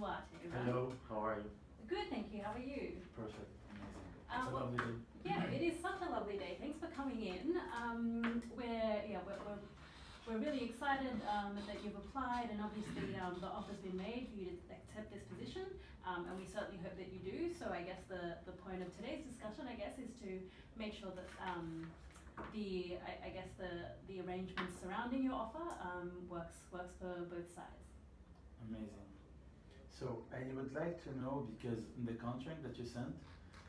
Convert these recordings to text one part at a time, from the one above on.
Roudy, right? Hello, how are you? Good, thank you. How are you? Perfect, amazing. It's a Well, lovely day. Yeah, it is such a lovely day. Thanks for coming in. We're really excited that you've applied, and obviously the offer's been made for you to accept this position, and we certainly hope that you do. So I guess the point of today's discussion, I guess, is to make sure that the arrangements surrounding your offer works for both sides. Amazing. So I would like to know, because in the contract that you sent,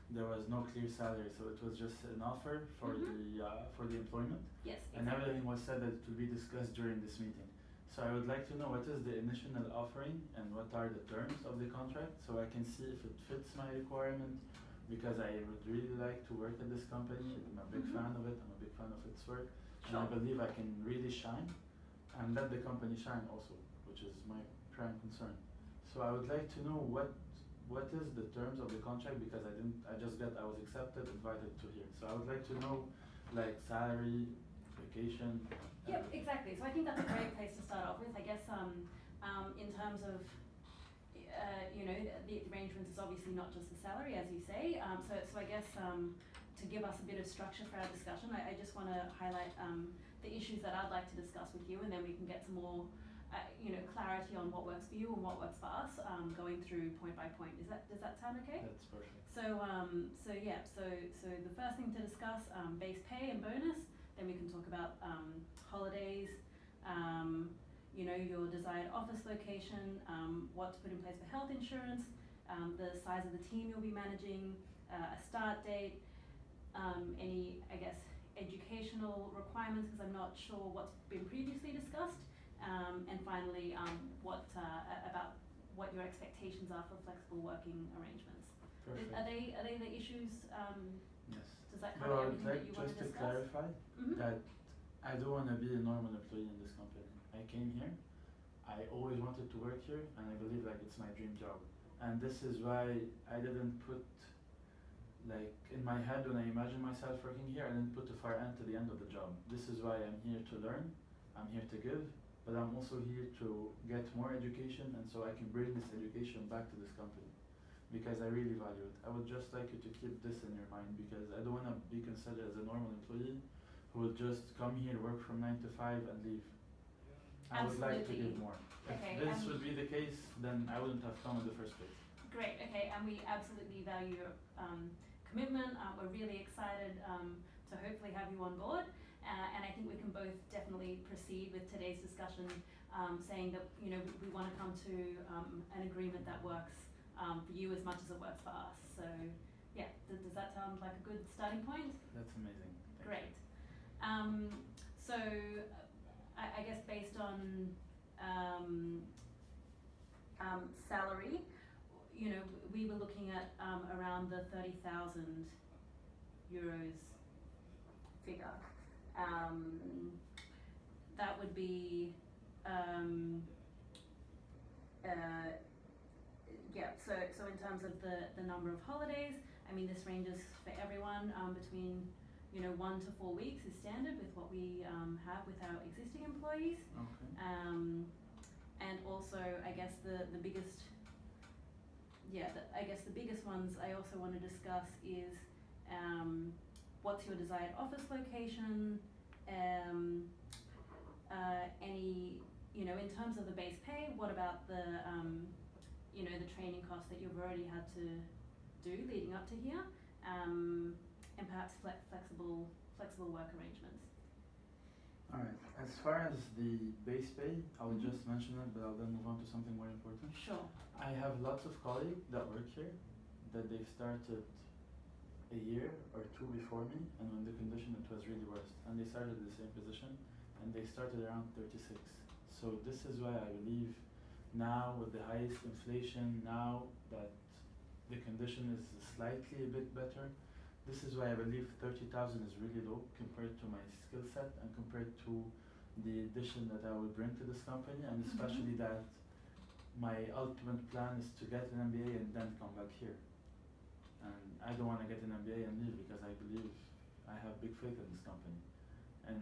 there was no clear salary, so it was just an offer for the employment. Yes, exactly. And everything was said that it will be discussed during this meeting. So I would like to know what is the initial offering and what are the terms of the contract, so I can see if it fits my requirement, because I would really like to work at this company. I'm a big fan of it. I'm a big fan of its work. Sure. And I believe I can really shine and let the company shine also, which is my prime concern. So I would like to know what is the terms of the contract, because I was accepted, invited to here. So I would like to know, like, salary, vacation. Yep, exactly. So I think that's a great place to start off with. I guess in terms of the arrangements is obviously not just the salary, as you say. So I guess to give us a bit of structure for our discussion, I just want to highlight the issues that I'd like to discuss with you, and then we can get some more clarity on what works for you and what works for us, going through point by point. Does that sound okay? That's perfect. So the first thing to discuss, base pay and bonus. Then we can talk about holidays, your desired office location, what to put in place for health insurance, the size of the team you'll be managing, a start date, any, I guess, educational requirements, because I'm not sure what's been previously discussed, and finally, about what your expectations are for flexible working arrangements. Perfect. Are they the issues? Yes. Does that But cover I would everything that like you want just to to discuss? clarify Mhm. that I don't want to be a normal employee in this company. I came here, I always wanted to work here, and I believe like it's my dream job. And this is why I didn't put, like, in my head when I imagine myself working here, I didn't put a far end to the end of the job. This is why I'm here to learn, I'm here to give, but I'm also here to get more education, and so I can bring this education back to this company, because I really value it. I would just like you to keep this in your mind, because I don't want to be considered as a normal employee who will just come here, work from 9 to 5 and leave. I would like to give more. Okay, If this would be the case, then I wouldn't have come in the first place. Great, okay, and we absolutely value your commitment. We're really excited to hopefully have you on board, and I think we can both definitely proceed with today's discussion, saying that we want to come to an agreement that works for you as much as it works for us. So yeah, does that sound like a good starting point? That's amazing. Thank Great. So I guess based on salary, we were looking at around the 30,000 euros figure. That would be so in terms of the number of holidays, I mean, this ranges for everyone between 1 to 4 weeks is standard with what we have with our existing employees. Okay. And also, I guess the biggest ones I also want to discuss is what's your desired office location, any, in terms of the base pay, what about the the training costs that you've already had to do leading up to here, and perhaps flexible work arrangements. Alright, as far as the base pay, I will just mention it, but I'll then move on to something more important. Sure. I have lots of colleagues that work here, that they started a year or 2 before me, and when the condition it was really worse. And they started the same position, and they started around 36. So this is why I believe now with the highest inflation, now that the condition is slightly a bit better, this is why I believe 30,000 is really low compared to my skill set and compared to the addition that I will bring to this company, and especially that my ultimate plan is to get an MBA and then come back here. And I don't want to get an MBA and leave, because I believe I have big faith in this company. And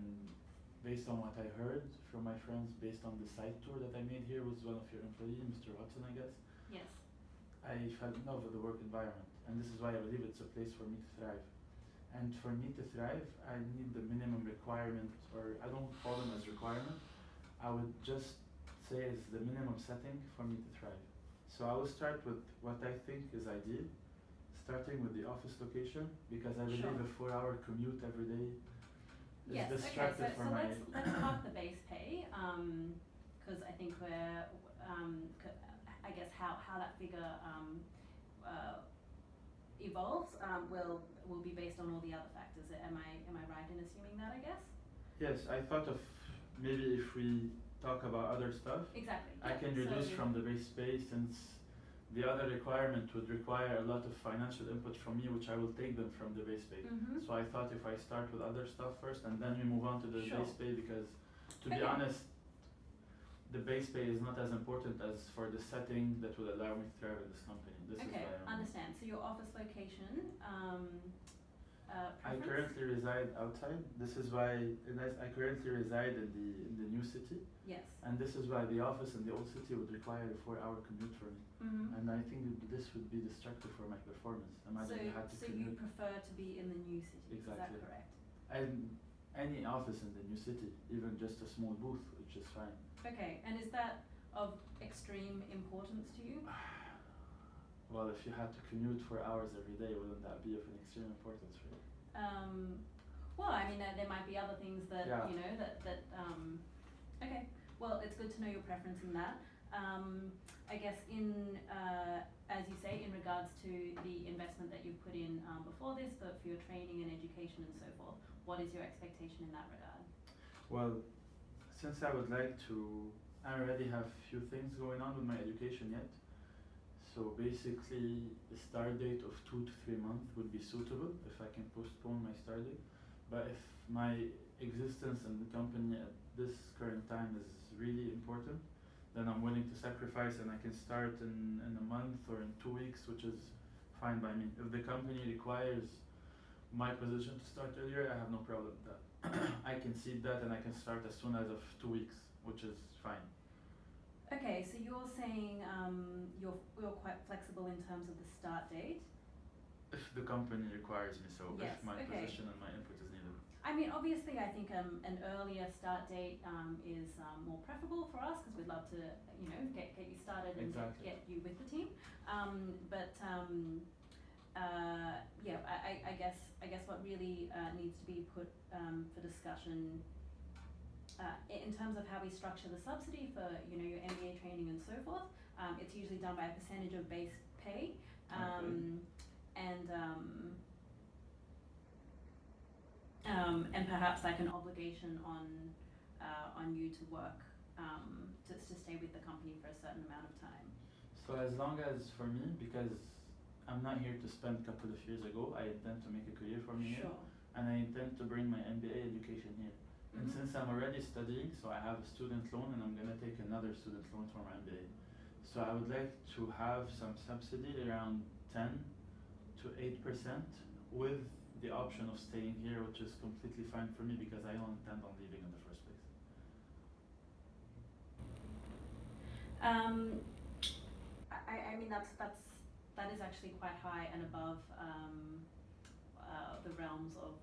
based on what I heard from my friends, based on the site tour that I made here with one of your employees, Mr. Watson, I guess, Yes. I fell in love with the work environment, and this is why I believe it's a place for me to thrive. And for me to thrive, I need the minimum requirement, or I don't call them as requirement. I would just say is the minimum setting for me to thrive. So I will start with what I think is ideal, starting with the office location, because I believe Sure. a 4-hour commute every day is Yes, okay, distracted so for my. let's park the base pay, cause I think we're, I guess how that figure, evolves, will be based on all the other factors. Am I right in assuming that, I guess? Yes, I thought of maybe if we talk about other stuff, Exactly, I yeah, can reduce so- from the base pay since the other requirement would require a lot of financial input from me, which I will take them from the base pay. Mhm. So I thought if I start with other stuff first and then we move on to the Sure. base pay, because to be Okay. honest, the base pay is not as important as for the setting that will allow me to thrive in this company. This is Okay, why I'm. understand. So your office location, I preference? currently reside outside. This is why I currently reside in the new city, Yes. and this is why the office in the old city would require a 4-hour commute for me. Mhm. And I think this would be destructive for my performance. Imagine you had to So you commute. prefer to be in the new city, is that Exactly. correct? And any office in the new city, even just a small booth, which is fine. Okay, and is that of extreme importance to you? Well, if you had to commute for hours every day, wouldn't that be of an extreme importance for you? Well, I mean, there might be other things that, Yeah. you know, okay, well, it's good to know your preference in that. I guess as you say, in regards to the investment that you've put in, before this, for your training and education and so forth, what is your expectation in that regard? Well, since I would like to, I already have few things going on with my education yet. So basically, a start date of 2 to 3 months would be suitable if I can postpone my start date. But if my existence in the company at this current time is really important, then I'm willing to sacrifice and I can start in a month or in 2 weeks, which is fine by me. If the company requires my position to start earlier, I have no problem with that. I can see that and I can start as soon as of 2 weeks, which is fine. Okay, so you're saying, you're quite flexible in terms of the start date? If the company requires me, so Yes, if my okay. position and my input is needed. I mean, obviously, I think an earlier start date is more preferable for us because we'd love to, you know, get you started and Exactly. get you with the team. Yeah, I guess what really needs to be put for discussion in terms of how we structure the subsidy for, you know, your MBA training and so forth. It's usually done by a percentage of base pay. And perhaps like an obligation on you to work to stay with the company for a certain amount of time. So as long as for me, because I'm not here to spend a couple of years ago, I intend to make a career for me here, Sure. and I intend to bring my MBA education here. And Mhm. since I'm already studying, so I have a student loan and I'm gonna take another student loan for my MBA. So I would like to have some subsidy around 10 to 8% with the option of staying here, which is completely fine for me because I don't intend on leaving in the first place. I mean that is actually quite high and above the realms of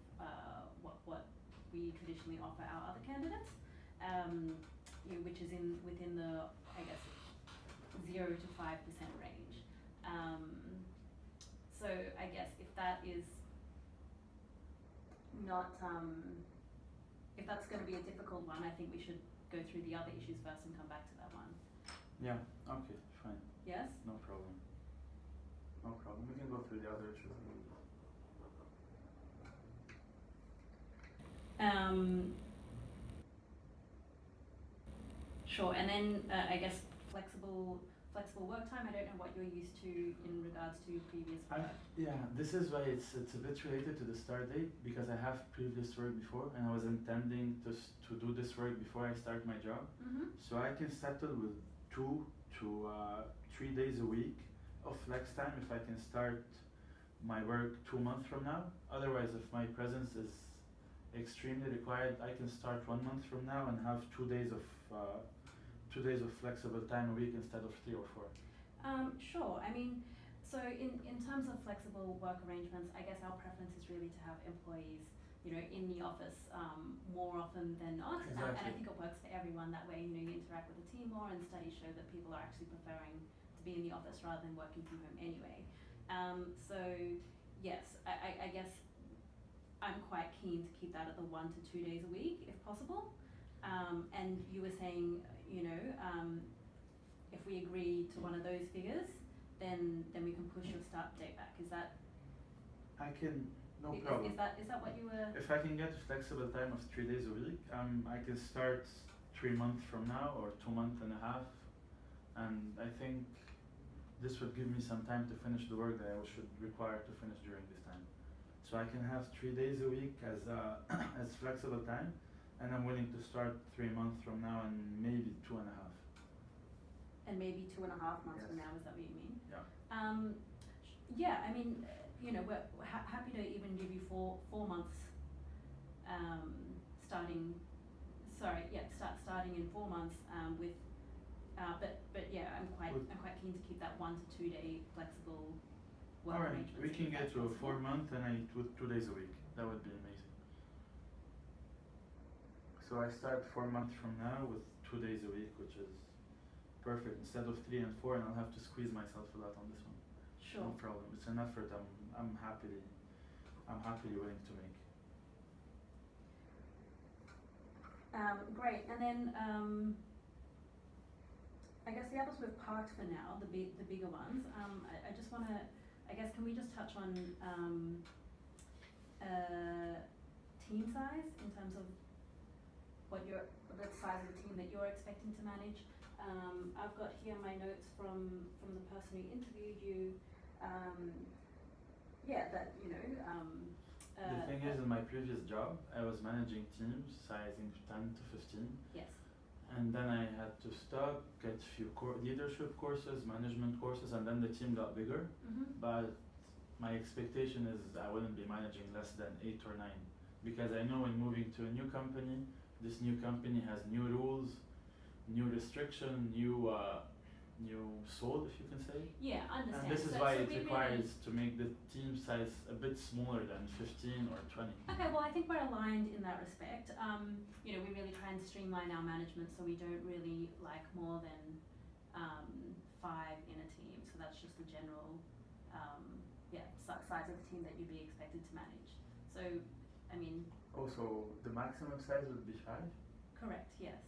what we traditionally offer our other candidates, you know, which is within the, I guess, 0 to 5% range. So I guess if that is not if that's going to be a difficult one, I think we should go through the other issues first and come back to that one. Yeah, okay, fine, Yes? no problem. No problem, we can go through the other issues. Sure, and then I guess flexible work time. I don't know what you're used to in regards to previous work. Yeah, this is why it's a bit related to the start date because I have previous work before and I was intending to do this work before I start my job. Mm-hmm. So I can settle with 2 to 3 days a week of flex time if I can start my work 2 months from now. Otherwise, if my presence is extremely required, I can start 1 month from now and have 2 days of flexible time a week instead of 3 or 4. Sure. I mean, so in terms of flexible work arrangements, I guess our preference is really to have employees, you know, in the office more often than not. And I Exactly. think it works for everyone that way. You know, you interact with the team more, and studies show that people are actually preferring to be in the office rather than working from home anyway. So yes, I guess I'm quite keen to keep that at the 1 to 2 days a week if possible. And you were saying, you know, if we agree to one of those figures, then we can push your start date back. Is that I can, no is, problem. is that what you were? If I can get a flexible time of 3 days a week, I can start 3 months from now or 2 months and a half, and I think this would give me some time to finish the work that I should require to finish during this time. So I can have 3 days a week as as flexible time, and I'm willing to start 3 months from now and maybe 2.5. And maybe 2.5 months from Yes. now, is that what you mean? Yeah. Yeah, I mean, you know, we're happy to even give you four months, starting, starting in 4 months, with, but yeah, I'm quite keen to keep that 1 to 2 day flexible work Alright, arrangements. we can if get that's to a possible. 4 month and I do 2 days a week. That would be amazing. So I start 4 months from now with 2 days a week, which is perfect. Instead of 3 and 4, and I'll have to squeeze myself a lot on this one. Sure. No problem. It's an effort I'm happily willing to make. Great, and then, I guess the others we've parked for now, the bigger ones. I just wanna, I guess, can we just touch on, team size in terms of the size of the team that you're expecting to manage? I've got here my notes from the person who interviewed you, that, you know, The thing is, in my previous job, I was managing teams sizing 10 to 15. yes, And then I had to stop, get a few leadership courses, management courses, and then the team got bigger. But my expectation is I wouldn't be managing less than 8 or 9, because I know when moving to a new company, this new company has new rules, new restriction, new soul, if you can say. yeah, I understand. And this is So- why so it we requires to make the team size a bit smaller than 15 or 20. Okay, well, I think we're aligned in that respect. You know, we really try and streamline our management, so we don't really like more than 5 in a team. So that's just the general, size of the team that you'd be expected to manage. So, I mean, Also, the maximum size would be 5? correct, yes.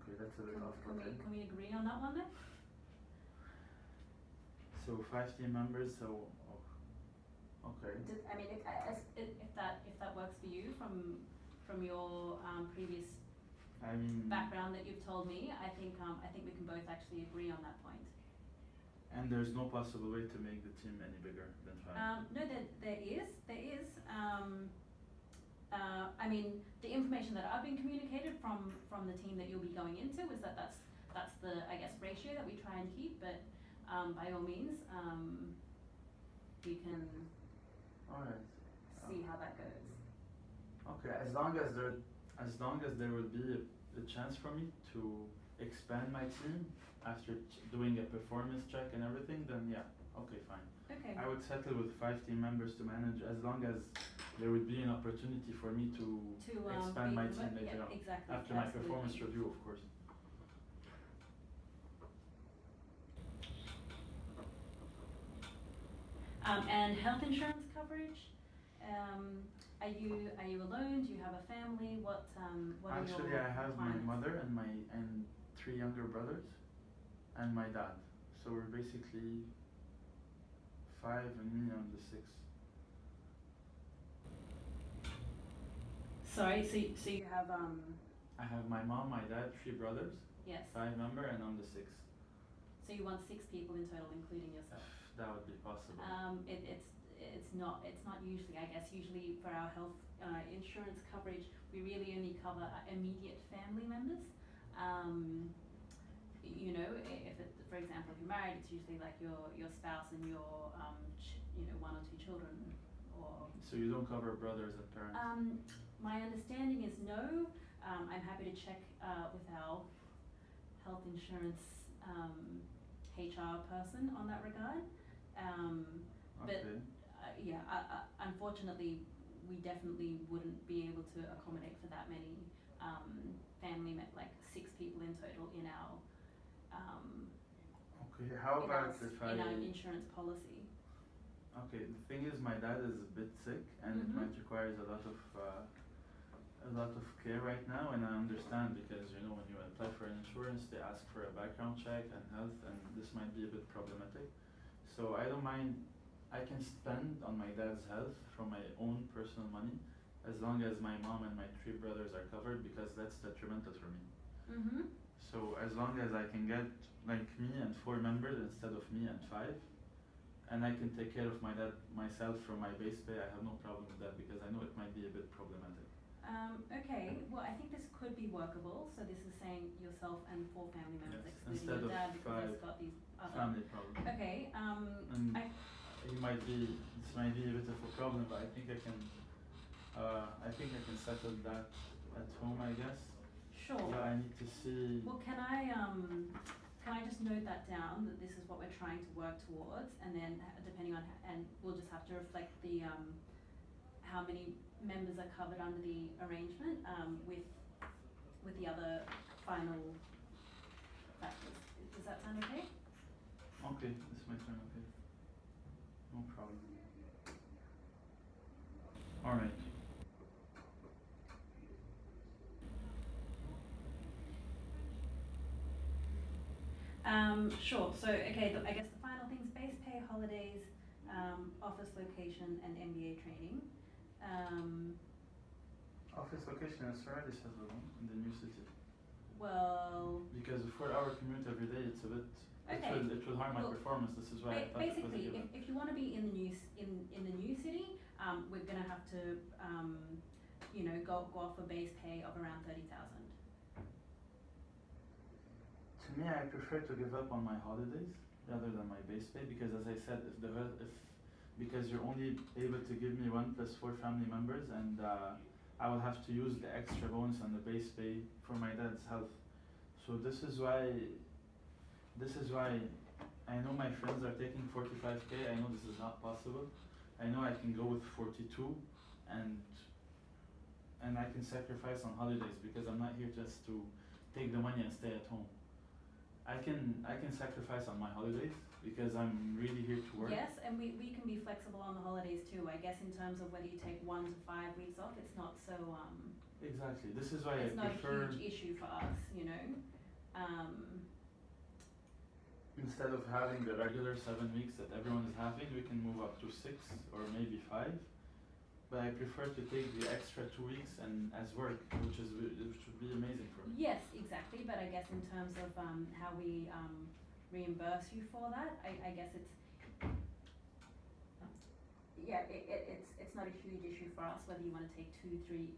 Okay, that's a bit off Can putting. we agree on that one then? So 5 team members, so, okay. I mean, if that works for you from your previous I mean, background that you've told me, I think we can both actually agree on that point. and there's no possible way to make the team any bigger than 5? No, there is. I mean, the information that I've been communicated from the team that you'll be going into is that's the, I guess, ratio that we try and keep, but by all means, we can Alright. see how that goes. Okay, as long as there would be a chance for me to expand my team after doing a performance check and everything, then yeah, okay, fine. Okay. I would settle with 5 team members to manage, as long as there would be an opportunity for me to expand my team later on. Exactly. After my Absolutely. performance review, of course. And health insurance coverage, are you alone? Do you have a family? What are Actually, your I have my requirements? mother and 3 younger brothers, and my dad. So we're basically 5, and me on the 6th. Sorry, so you have I have my mom, my dad, 3 brothers, yes. 5 member, and I'm the 6th. So you want 6 people in total, including yourself. If that would be possible. It's not usually, I guess, usually for our health insurance coverage, we really only cover immediate family members. You know, if it, for example, if you're married, it's usually like your spouse and your 1 or 2 children, or. So you don't cover brothers and parents? My understanding is no. I'm happy to check with our health insurance HR person on that regard. But Okay. yeah, unfortunately, we definitely wouldn't be able to accommodate for that many like 6 people in total in our Okay. How about if I? in our insurance policy. Okay. The thing is, my dad is a bit sick, and it Mhm. might require a lot of care right now, and I understand because when you apply for an insurance, they ask for a background check and health, and this might be a bit problematic. So I don't mind. I can spend on my dad's health from my own personal money, as long as my mom and my 3 brothers are covered, because that's detrimental for me. Mhm. So as long as I can get like me and 4 members instead of me and 5, and I can take care of my dad myself from my base pay, I have no problem with that because I know it might be a bit problematic. Okay, well, I think this could be workable. So this is saying yourself and 4 family members, Yes, excluding instead your of dad, because 5 he's got these other. Family problem. Okay. And I this might be a bit of a problem, but I think I can settle that at home, I guess. Sure. But I need to see. Well, can I just note that down, that this is what we're trying to work towards, and then depending on, and we'll just have to reflect the how many members are covered under the arrangement with the other final factors. Does that sound okay? Okay, this might turn okay. No problem. Alright. Sure. So, okay, I guess the final things: base pay, holidays, office location, and MBA training. Office location is already settled in the new city. Well, Because a 4-hour commute every day, it's a bit. Okay. It will harm my Well, performance. This is why I thought it was a basically, given. if you want to be in the new city, we're gonna have to go off a base pay of around 30,000. To me, I prefer to give up on my holidays rather than my base pay because, as I said, because you're only able to give me 1 plus 4 family members, and I will have to use the extra bonus on the base pay for my dad's health. So this is why I know my friends are taking 45K. I know this is not possible. I know I can go with 42, and I can sacrifice on holidays because I'm not here just to take the money and stay at home. I can sacrifice on my holidays because I'm really here to work. Yes, and we can be flexible on the holidays too. I guess in terms of whether you take 1 to 5 weeks off, it's not so Exactly. This is why it's I not prefer. a huge issue for us, Instead of having the regular 7 weeks that everyone is having, we can move up to 6 or maybe 5. But I prefer to take the extra 2 weeks and as work, which would be amazing for me. Yes, exactly. But I guess in terms of how we reimburse you for that, I guess it's not a huge issue for us whether you want to take 2, 3,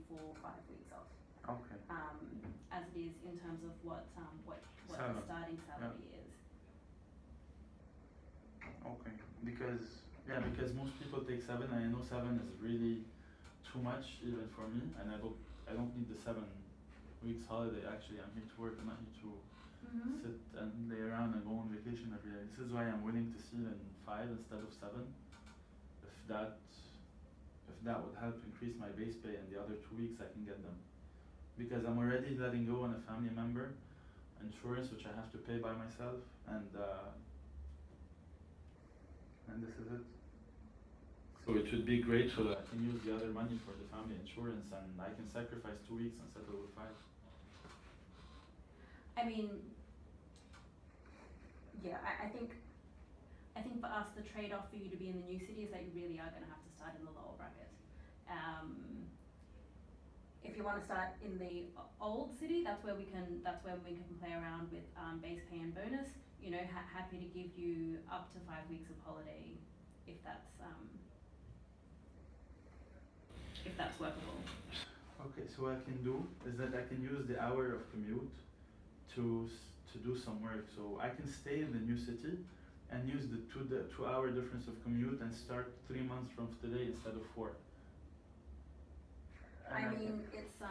4, 5 weeks off. Okay. As it is in terms of what the 7. starting salary is. Okay. Because most people take 7, and I know 7 is really too much even for me, and I don't need the 7 weeks holiday. Actually, I'm here to work. I'm not here to sit and lay around and go on vacation every day. This is why I'm willing to see it in 5 instead of 7. If that would help increase my base pay, and the other 2 weeks I can get them. Because I'm already letting go on a family member insurance, which I have to pay by myself, and this is it. So it would be great so that I can use the other money for the family insurance, and I can sacrifice 2 weeks and settle with 5. I mean, yeah, I think for us the trade-off for you to be in the new city is that you really are going to have to start in the lower bracket. If you want to start in the old city, that's where we can play around with base pay and bonus. Happy to give you up to 5 weeks of holiday if that's workable. Okay, so what I can do is that I can use the hour of commute to do some work. So I can stay in the new city and use the 2-hour difference of commute and start 3 months from today instead of 4. I mean, it's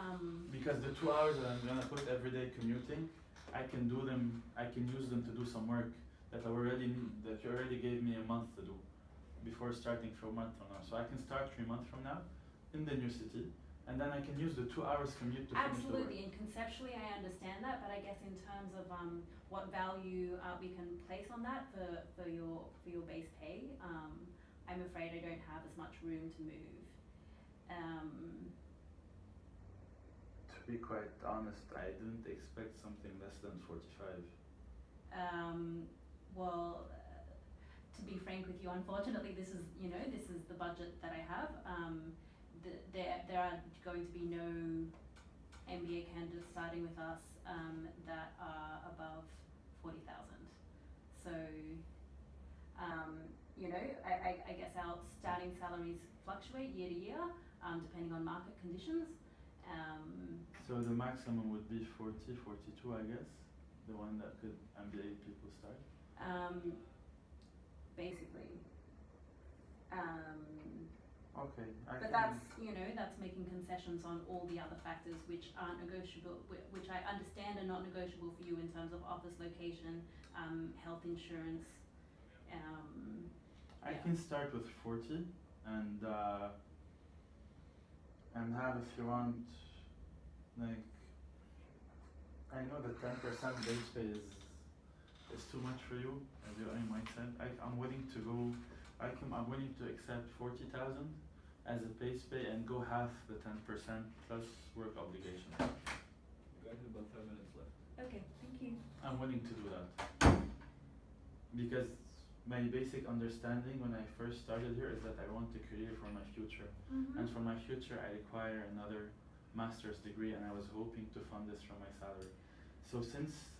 because the 2 hours that I'm gonna put every day commuting I can do them. I can use them to do some work that you already gave me a month to do before starting for a month from now. So I can start 3 months from now in the new city, and then I can use the 2 hours commute to finish the work. Absolutely, and conceptually I understand that, but I guess in terms of what value we can place on that for your base pay, I'm afraid I don't have as much room to move. To be quite honest, I didn't expect something less than 45. Well, to be frank with you, unfortunately, this is the budget that I have. There are going to be no MBA candidates starting with us that are above 40,000. So, I guess our starting salaries fluctuate year to year, depending on market conditions. So the maximum would be 40, 42, I guess, the one that could MBA people start. Basically. Okay. But that's making concessions on all the other factors which aren't negotiable, which I understand are not negotiable for you in terms of office location, health insurance. I can start with 40 and have, if you want, like, I know that 10% base pay is too much for you, as you might say. I'm willing to go. I'm willing to accept 40,000 as a base pay and go half the 10% plus work obligation. We got about 5 minutes left. Okay, thank you. I'm willing to do that because my basic understanding when I first started here is that I want a career for my future, and for my future I require another master's degree, and I was hoping to fund this from my salary. So since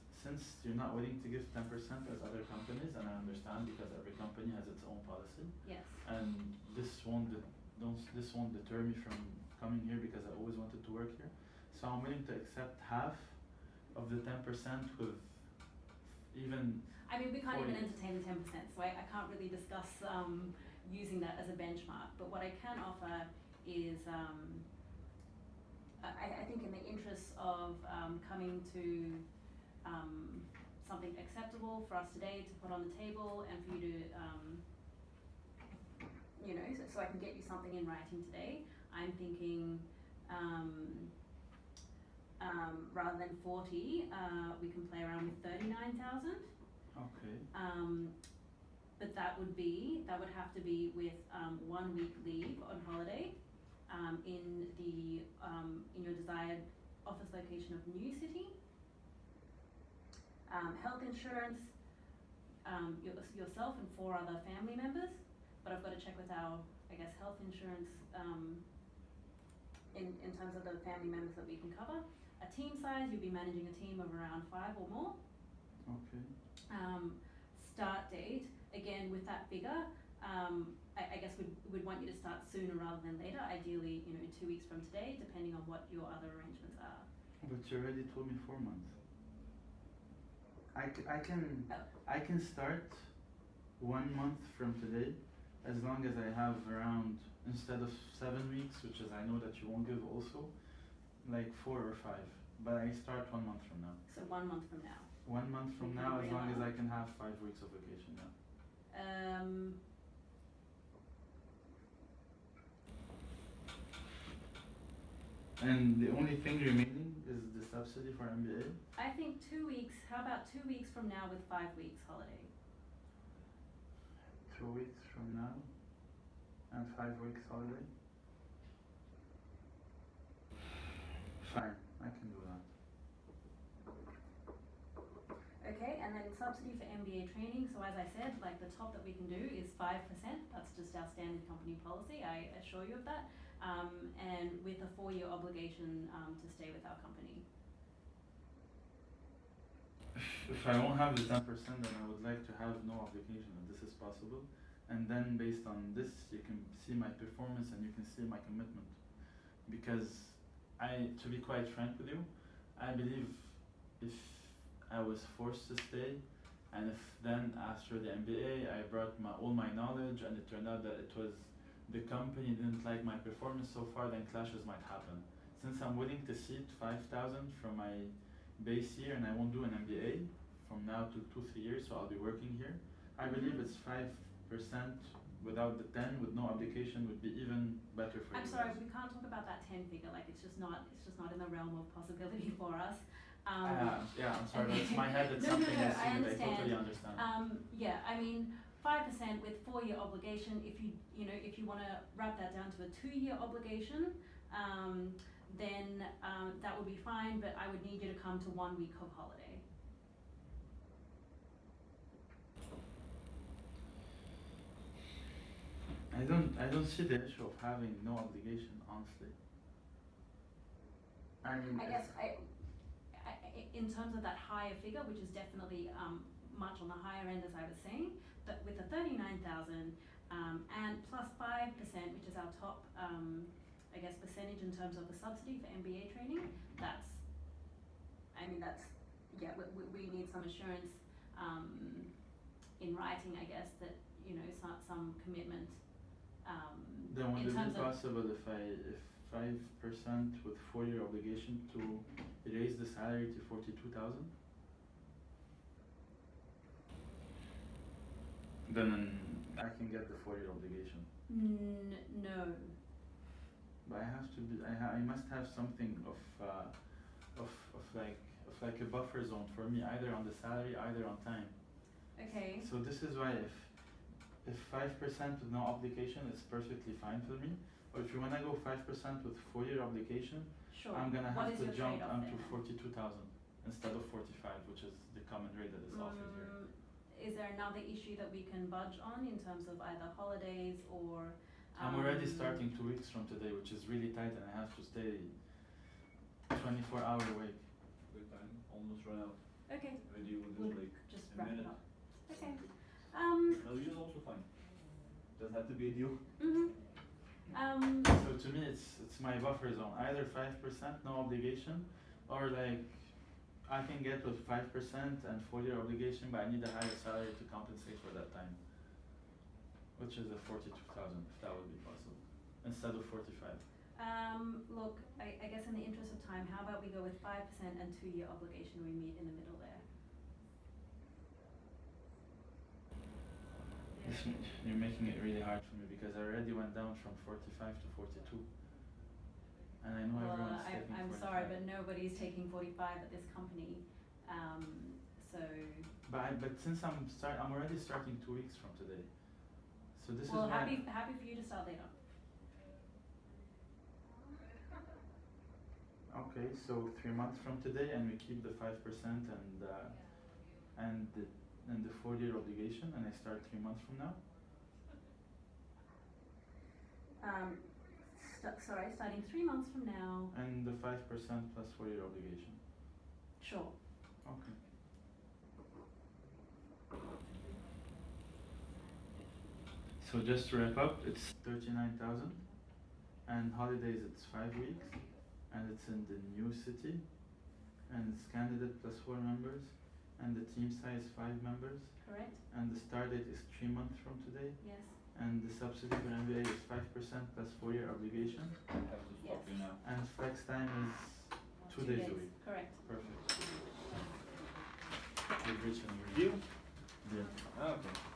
you're not willing to give 10% as other companies, and I understand because every company has its own policy. Yes. And this won't deter me from coming here because I always wanted to work here. So I'm willing to accept half of the 10% with even. I mean, we can't even entertain the 10%, so I can't really discuss using that as a benchmark. But what I can offer is, I think in the interest of coming to something acceptable for us today to put on the table and for you to, so I can get you something in writing today, I'm thinking rather than 40, we can play around with 39,000. Okay. But that would have to be with 1 week leave on holiday in your desired office location of New City. Health insurance, yourself and 4 other family members, but I've got to check with our, health insurance in terms of the family members that we can cover. A team size, you'll be managing a team of around 5 or more. Okay. Start date, again with that figure, I guess we'd want you to start sooner rather than later, ideally 2 weeks from today, depending on what your other arrangements are. But you already told me 4 months. I can start 1 month from today, as long as I have around, instead of 7 weeks, which is I know that you won't give also, like 4 or 5. But I start 1 month from now. So 1 month from now. 1 month from now, as long as I can have 5 weeks of vacation now. And the only thing remaining is the subsidy for MBA. I think 2 weeks. How about 2 weeks from now with 5 weeks holiday? 2 weeks from now and 5 weeks holiday. Fine, I can do that. Okay, and then subsidy for MBA training. So as I said, like the top that we can do is 5%. That's just our standard company policy. I assure you of that. And with a 4-year obligation to stay with our company. If I won't have the 10%, then I would like to have no obligation if this is possible. And then based on this, you can see my performance and you can see my commitment. Because to be quite frank with you, I believe if I was forced to stay, and if then after the MBA I brought all my knowledge and it turned out that the company didn't like my performance so far, then clashes might happen. Since I'm willing to cede 5,000 from my base year and I won't do an MBA from now to 2-3 years, so I'll be working here. I believe it's 5% without the 10 with no application would be even better for I'm you sorry, guys. we can't talk about that 10 figure, like it's just not in the realm of possibility for us. Yeah, I'm sorry, but it's my head, it's No, something no, I I see, I understand. totally understand. Yeah, I mean, 5% with 4-year obligation, if you wanna wrap that down to a 2-year obligation, then that would be fine, but I would need you to come to 1 week of holiday. I don't see the issue of having no obligation, honestly. I mean, I guess in terms of that higher figure, which is definitely much on the higher end, as I was saying, but with the 39,000 and plus 5%, which is our top, I guess, percentage in terms of the subsidy for MBA training, yeah, we need some assurance in writing, I guess, that some commitment. then would in it terms be of possible if 5% with 4-year obligation to raise the salary to 42,000? Then I can get the 4-year obligation. No. But I have to be, I must have something of like a buffer zone for me, either on the salary, either on time. Okay. So this is why if 5% with no obligation is perfectly fine for me, or if you wanna go 5% with 4-year obligation, Sure. I'm gonna What have is to your jump trade-off onto then? 42,000 instead of 45, which is the common rate that is offered here. Is there another issue that we can budge on in terms of either holidays or? I'm already starting 2 weeks from today, which is really tight, and I have to stay 24-hour awake. Good time, almost run out. Okay, Ready with we'll this like just a wrap it minute. up. Okay. No, which is also fine. Doesn't have to be a deal. So to me, it's my buffer zone. Either 5%, no obligation, or like I can get with 5% and 4-year obligation, but I need a higher salary to compensate for that time, which is a 42,000, if that would be possible, instead of 45. Look, I guess in the interest of time, how about we go with 5% and 2-year obligation, we meet in the middle there. You're making it really hard for me because I already went down from 45 to 42. And I know everyone's taking 45. I'm sorry, but nobody's taking 45 at this company, so. But since I'm already starting 2 weeks from today. So this Well, is why. happy for you to start later. Okay, so 3 months from today, and we keep the 5% and the 4-year obligation, and I start 3 months from now. Starting 3 months from now. And the 5% plus 4-year obligation. Sure. Okay. So just to wrap up, it's 39,000, and holidays it's 5 weeks, and it's in the new city, and it's candidate plus 4 members, and the team size 5 members, Correct? and the start date is 3 months from today, Yes. and the subsidy for MBA is 5% plus 4-year obligation, I have to stop you now. and flex time is 2 days a week. Correct. Perfect. We've reached an Deal? agreement. Deal. Okay.